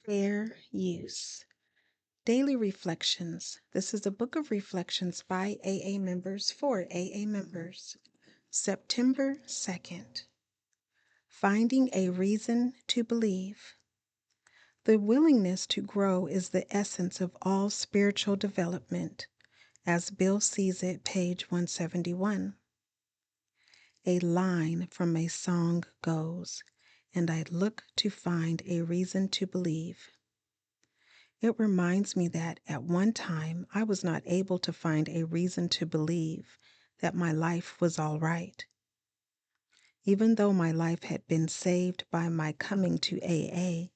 Fair use. Daily Reflections. This is a book of reflections by AA members for AA members. September 2nd. Finding a reason to believe. The willingness to grow is the essence of all spiritual development, as Bill sees it, page 171. A line from a song goes, and I look to find a reason to believe. It reminds me that at one time I was not able to find a reason to believe that my life was all right. Even though my life had been saved by my coming to AA,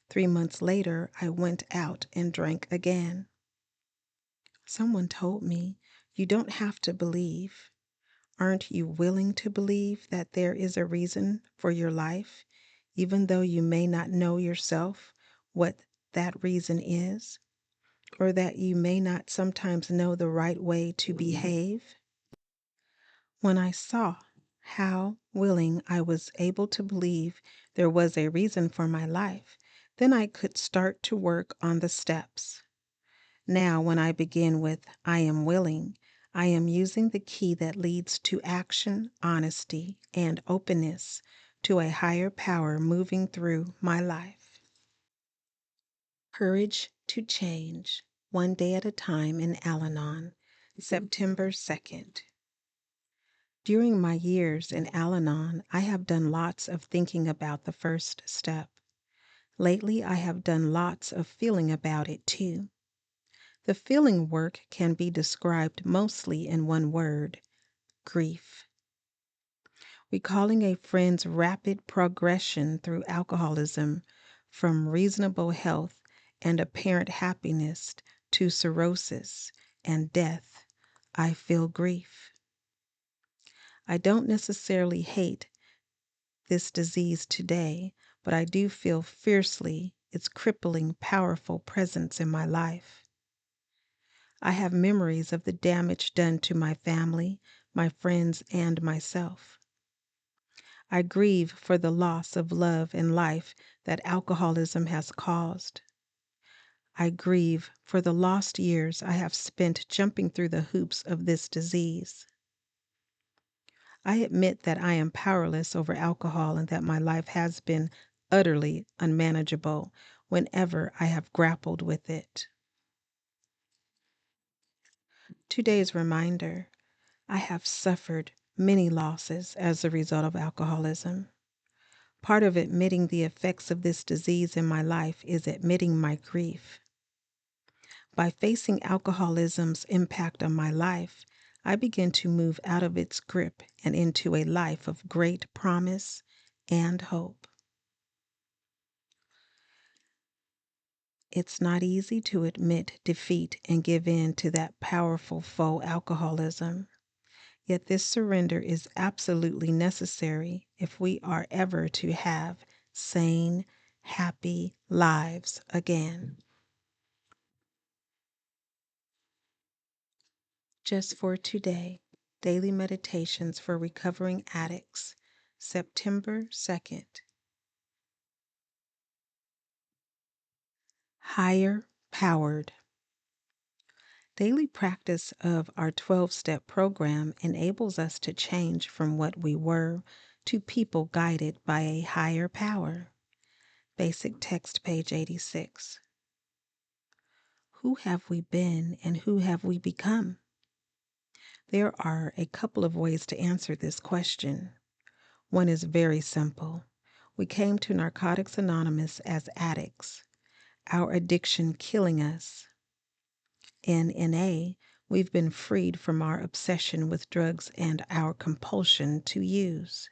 3 months later I went out and drank again. Someone told me, "You don't have to believe. Aren't you willing to believe that there is a reason for your life, even though you may not know yourself what that reason is? Or that you may not sometimes know the right way to behave?" When I saw how willing I was able to believe there was a reason for my life, then I could start to work on the steps. Now, when I begin with "I am willing," I am using the key that leads to action, honesty, and openness to a higher power moving through my life. Courage to Change, One Day at a Time in Al-Anon, September 2nd. During my years in Al-Anon, I have done lots of thinking about the first step. Lately, I have done lots of feeling about it too. The feeling work can be described mostly in one word: grief. Recalling a friend's rapid progression through alcoholism from reasonable health and apparent happiness to cirrhosis and death, I feel grief. I don't necessarily hate this disease today, but I do feel fiercely its crippling, powerful presence in my life. I have memories of the damage done to my family, my friends, and myself. I grieve for the loss of love and life that alcoholism has caused. I grieve for the lost years I have spent jumping through the hoops of this disease. I admit that I am powerless over alcohol and that my life has been utterly unmanageable whenever I have grappled with it. Today's reminder: I have suffered many losses as a result of alcoholism. Part of admitting the effects of this disease in my life is admitting my grief. By facing alcoholism's impact on my life, I begin to move out of its grip and into a life of great promise and hope. It's not easy to admit defeat and give in to that powerful foe, alcoholism. Yet this surrender is absolutely necessary if we are ever to have sane, happy lives again. Just for today, Daily Meditations for Recovering Addicts, September 2nd. Higher Powered. Daily practice of our 12-step program enables us to change from what we were to people guided by a higher power. Basic text, page 86. Who have we been and who have we become? There are a couple of ways to answer this question. One is very simple. We came to Narcotics Anonymous as addicts, our addiction killing us. In NA, we've been freed from our obsession with drugs and our compulsion to use,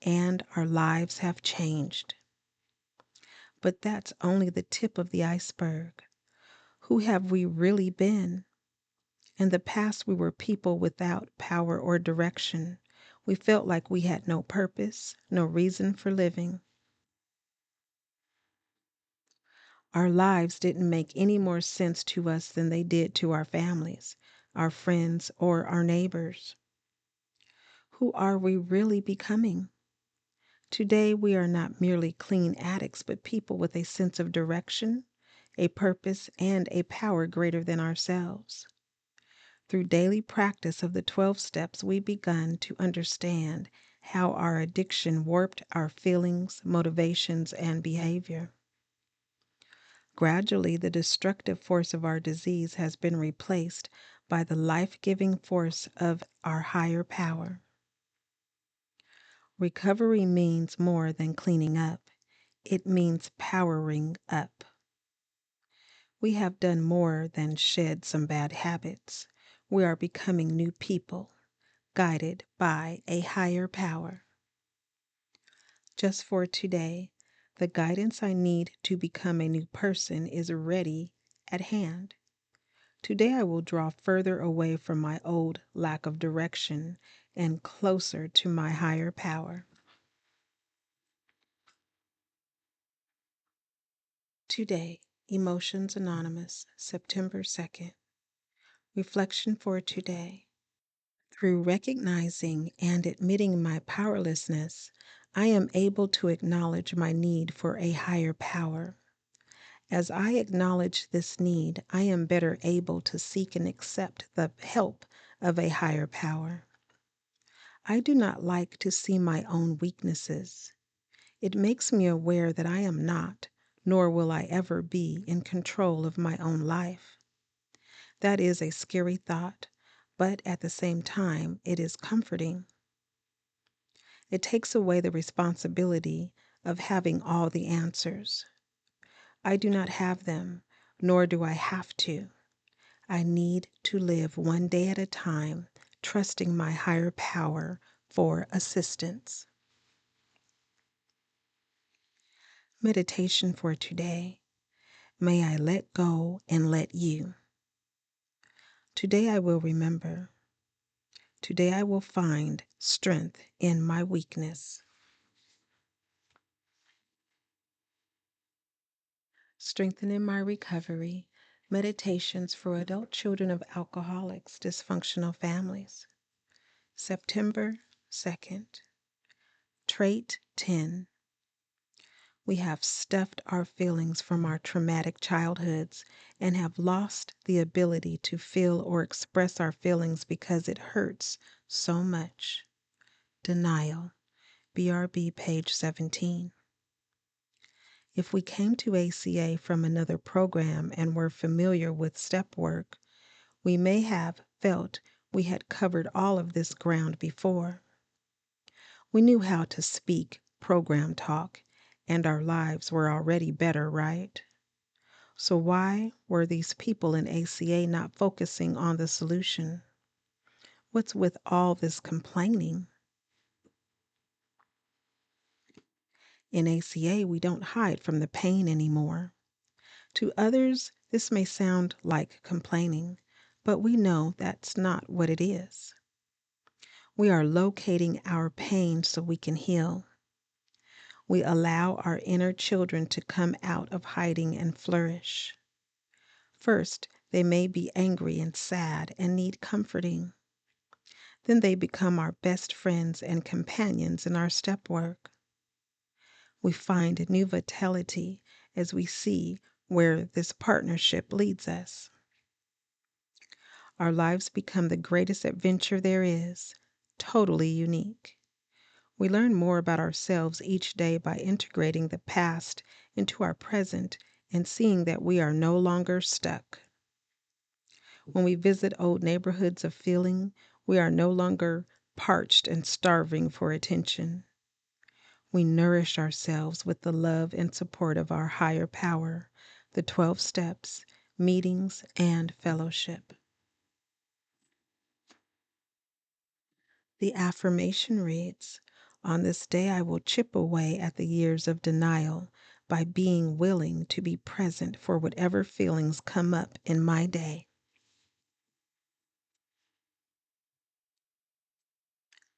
and our lives have changed. But that's only the tip of the iceberg. Who have we really been? In the past, we were people without power or direction. We felt like we had no purpose, no reason for living. Our lives didn't make any more sense to us than they did to our families, our friends, or our neighbors. Who are we really becoming? Today, we are not merely clean addicts, but people with a sense of direction, a purpose, and a power greater than ourselves. Through daily practice of the 12 steps, we've begun to understand how our addiction warped our feelings, motivations, and behavior. Gradually, the destructive force of our disease has been replaced by the life-giving force of our higher power. Recovery means more than cleaning up. It means powering up. We have done more than shed some bad habits. We are becoming new people, guided by a higher power. Just for today, the guidance I need to become a new person is ready at hand. Today I will draw further away from my old lack of direction and closer to my higher power. Today, Emotions Anonymous, September 2nd. Reflection for today. Through recognizing and admitting my powerlessness, I am able to acknowledge my need for a higher power. As I acknowledge this need, I am better able to seek and accept the help of a higher power. I do not like to see my own weaknesses. It makes me aware that I am not, nor will I ever be, in control of my own life. That is a scary thought, but at the same time, it is comforting. It takes away the responsibility of having all the answers. I do not have them, nor do I have to. I need to live one day at a time, trusting my higher power for assistance. Meditation for today. May I let go and let you. Today I will remember. Today I will find strength in my weakness. Strengthening my recovery. Meditations for adult children of alcoholics, dysfunctional families. September 2nd. Trait 10. We have stuffed our feelings from our traumatic childhoods and have lost the ability to feel or express our feelings because it hurts so much. Denial. BRB, page 17. If we came to ACA from another program and were familiar with step work, we may have felt we had covered all of this ground before. We knew how to speak program talk, and our lives were already better, right? So why were these people in ACA not focusing on the solution? What's with all this complaining? In ACA, we don't hide from the pain anymore. To others, this may sound like complaining, but we know that's not what it is. We are locating our pain so we can heal. We allow our inner children to come out of hiding and flourish. First, they may be angry and sad and need comforting. Then they become our best friends and companions in our step work. We find new vitality as we see where this partnership leads us. Our lives become the greatest adventure there is, totally unique. We learn more about ourselves each day by integrating the past into our present and seeing that we are no longer stuck. When we visit old neighborhoods of feeling, we are no longer parched and starving for attention. We nourish ourselves with the love and support of our higher power, the 12 steps, meetings, and fellowship. The affirmation reads, "On this day I will chip away at the years of denial by being willing to be present for whatever feelings come up in my day."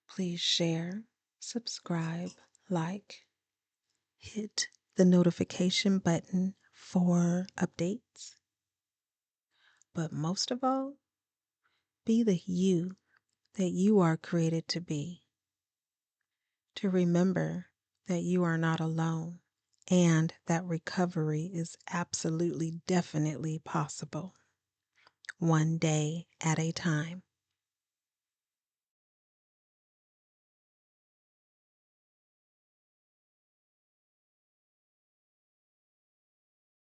Please share, subscribe, like, hit the notification button for updates. But most of all, be the you that you are created to be. To remember, that you are not alone and that recovery is absolutely, definitely possible, one day at a time.